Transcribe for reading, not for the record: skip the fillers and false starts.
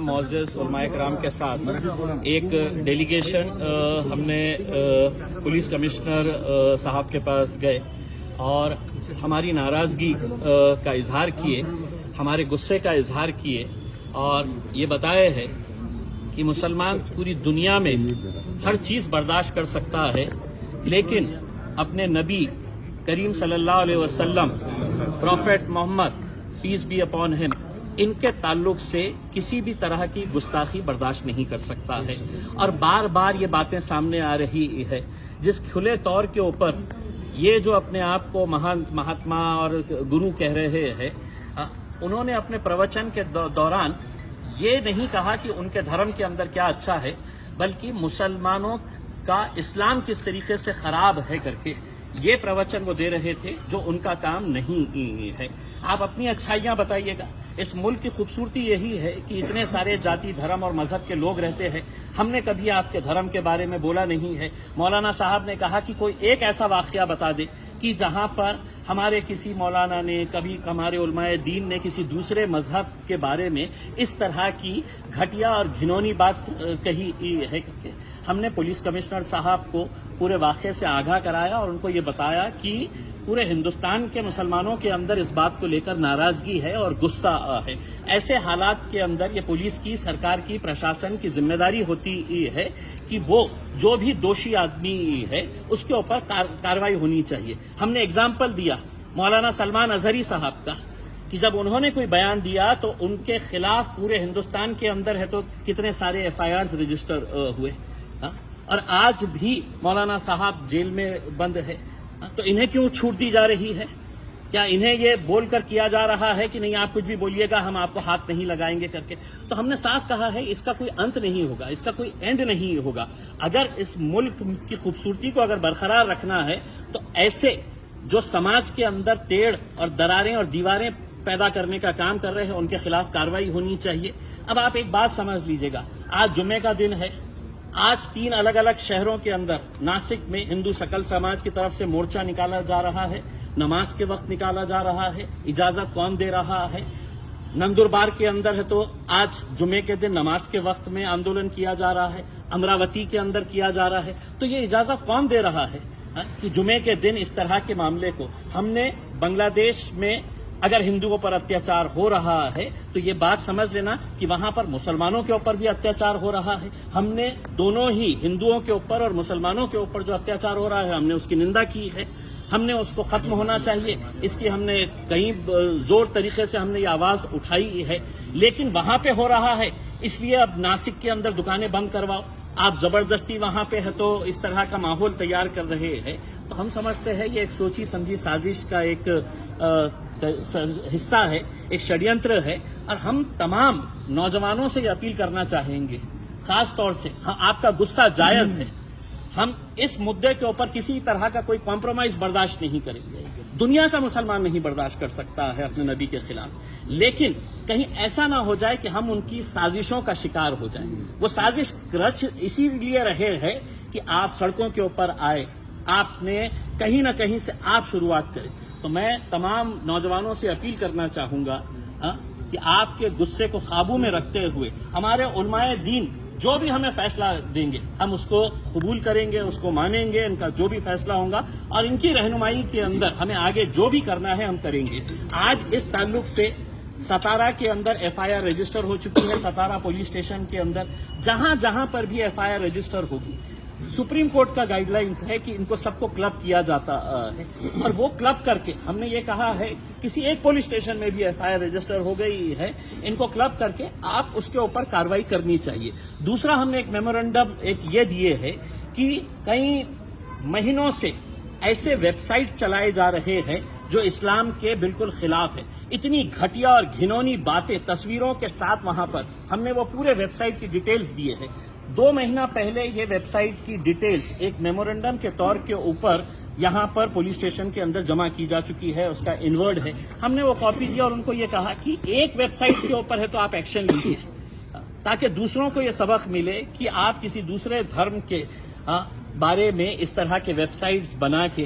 معزز علماء کرام کے ساتھ ایک ڈیلیگیشن ہم نے پولیس کمشنر صاحب کے پاس گئے اور ہماری ناراضگی کا اظہار کیے، ہمارے غصے کا اظہار کیے اور یہ بتایا ہے کہ مسلمان پوری دنیا میں ہر چیز برداشت کر سکتا ہے، لیکن اپنے نبی کریم صلی اللہ علیہ وسلم prophet Muhammad peace be upon him, ان کے تعلق سے کسی بھی طرح کی گستاخی برداشت نہیں کر سکتا ہے۔ اور بار بار یہ باتیں سامنے آ رہی ہے، جس کھلے طور کے اوپر یہ جو اپنے آپ کو مہاتما اور گرو کہہ رہے ہیں، انہوں نے اپنے پروچن کے دوران یہ نہیں کہا کہ ان کے دھرم کے اندر کیا اچھا ہے، بلکہ مسلمانوں کا اسلام کس طریقے سے خراب ہے کر کے یہ پروچن وہ دے رہے تھے، جو ان کا کام نہیں ہے۔ آپ اپنی اچھائیاں بتائیے گا۔ اس ملک کی خوبصورتی یہی ہے کہ اتنے سارے جاتی، دھرم اور مذہب کے لوگ رہتے ہیں۔ ہم نے کبھی آپ کے دھرم کے بارے میں بولا نہیں ہے۔ مولانا صاحب نے کہا کہ کوئی ایک ایسا واقعہ بتا دے کہ جہاں پر ہمارے کسی مولانا نے، کبھی ہمارے علماء دین نے کسی دوسرے مذہب کے بارے میں اس طرح کی گھٹیا اور گھنونی بات کہی ہے۔ ہم نے پولیس کمشنر صاحب کو پورے واقعے سے آگاہ کرایا اور ان کو یہ بتایا کہ پورے ہندوستان کے مسلمانوں کے اندر اس بات کو لے کر ناراضگی ہے اور غصہ ہے۔ ایسے حالات کے اندر یہ پولیس کی، سرکار کی، پرشاسن کی ذمہ داری ہوتی ہے کہ وہ جو بھی دوشی آدمی ہے اس کے اوپر کارروائی ہونی چاہیے۔ ہم نے اگزامپل دیا مولانا سلمان اظہری صاحب کا کہ جب انہوں نے کوئی بیان دیا تو ان کے خلاف پورے ہندوستان کے اندر ہے تو کتنے سارے ایف آئی آرز رجسٹر ہوئے، اور آج بھی مولانا صاحب جیل میں بند ہے۔ تو انہیں کیوں چھوٹ دی جا رہی ہے؟ کیا انہیں یہ بول کر کیا جا رہا ہے کہ نہیں آپ کچھ بھی بولیے گا، ہم آپ کو ہاتھ نہیں لگائیں گے کر کے؟ تو ہم نے صاف کہا ہے اس کا کوئی انت نہیں ہوگا، اس کا کوئی اینڈ نہیں ہوگا۔ اگر اس ملک کی خوبصورتی کو اگر برقرار رکھنا ہے تو ایسے جو سماج کے اندر تیڑ اور دراریں اور دیواریں پیدا کرنے کا کام کر رہے ہیں ان کے خلاف کارروائی ہونی چاہیے۔ اب آپ ایک بات سمجھ لیجئے گا، آج جمعے کا دن ہے، آج 3 الگ الگ شہروں کے اندر ناسک میں ہندو سکل سماج کی طرف سے مورچہ نکالا جا رہا ہے، نماز کے وقت نکالا جا رہا ہے، اجازت کون دے رہا ہے؟ نندربار کے اندر ہے تو آج جمعے کے دن نماز کے وقت میں آندولن کیا جا رہا ہے، امراوتی کے اندر کیا جا رہا ہے، تو یہ اجازت کون دے رہا ہے کہ جمعے کے دن اس طرح کے معاملے کو؟ ہم نے بنگلہ دیش میں اگر ہندوؤں پر اتیاچار ہو رہا ہے تو یہ بات سمجھ لینا کہ وہاں پر مسلمانوں کے اوپر بھی اتیاچار ہو رہا ہے۔ ہم نے دونوں ہی ہندوؤں کے اوپر اور مسلمانوں کے اوپر جو اتیاچار ہو رہا ہے ہم نے اس کی نندا کی ہے، ہم نے اس کو ختم ہونا چاہیے، اس کی ہم نے کئی زور طریقے سے ہم نے یہ آواز اٹھائی ہے، لیکن وہاں پہ ہو رہا ہے اس لیے اب ناسک کے اندر دکانیں بند کرواؤ، آپ زبردستی وہاں پہ ہے تو اس طرح کا ماحول تیار کر رہے ہیں۔ تو ہم سمجھتے ہیں یہ ایک سوچی سمجھی سازش کا ایک حصہ ہے، ایک شڑینتر ہے، اور ہم تمام نوجوانوں سے یہ اپیل کرنا چاہیں گے، خاص طور سے آپ کا غصہ جائز ہے، ہم اس مدعے کے اوپر کسی طرح کا کوئی کمپرومائز برداشت نہیں کریں گے۔ دنیا کا مسلمان نہیں برداشت کر سکتا ہے اپنے نبی کے خلاف، لیکن کہیں ایسا نہ ہو جائے کہ ہم ان کی سازشوں کا شکار ہو جائیں۔ وہ سازش رچ اسی لیے رہے ہیں کہ آپ سڑکوں کے اوپر آئے، آپ نے کہیں نہ کہیں سے آپ شروعات کریں۔ تو میں تمام نوجوانوں سے اپیل کرنا چاہوں گا کہ آپ کے غصے کو قابو میں رکھتے ہوئے ہمارے علماء دین جو بھی ہمیں فیصلہ دیں گے ہم اس کو قبول کریں گے، اس کو مانیں گے، ان کا جو بھی فیصلہ ہوگا، اور ان کی رہنمائی کے اندر ہمیں آگے جو بھی کرنا ہے ہم کریں گے۔ آج اس تعلق سے ستارہ کے اندر ایف آئی آر رجسٹر ہو چکی ہے، ستارہ پولیس اسٹیشن کے اندر جہاں جہاں پر بھی ایف آئی آر رجسٹر ہوگی، سپریم کورٹ کا گائیڈ لائنز ہے کہ ان کو سب کو کلب کیا جاتا ہے، اور وہ کلب کر کے ہم نے یہ کہا ہے کسی ایک پولیس اسٹیشن میں بھی ایف آئی آر رجسٹر ہو گئی ہے، ان کو کلب کر کے آپ اس کے اوپر کارروائی کرنی چاہیے۔ دوسرا ہم نے ایک میمورنڈم یہ دیے ہے کہ کئی مہینوں سے ایسے ویب سائٹ چلائے جا رہے ہیں جو اسلام کے بالکل خلاف ہے، اتنی گھٹیا اور گھنونی باتیں تصویروں کے ساتھ وہاں پر ہم نے وہ پورے ویب سائٹ کی ڈیٹیلز دیے ہیں۔ 2 مہینہ پہلے یہ ویب سائٹ کی ڈیٹیلز ایک میمورنڈم کے طور کے اوپر یہاں پر پولیس اسٹیشن کے اندر جمع کی جا چکی ہے، اس کا انورڈ ہے، ہم نے وہ کاپی دیا اور ان کو یہ کہا کہ ایک ویب سائٹ کے اوپر ہے تو آپ ایکشن لیجیے تاکہ دوسروں کو یہ سبق ملے کہ آپ کسی دوسرے دھرم کے بارے میں اس طرح کے ویب سائٹس بنا کے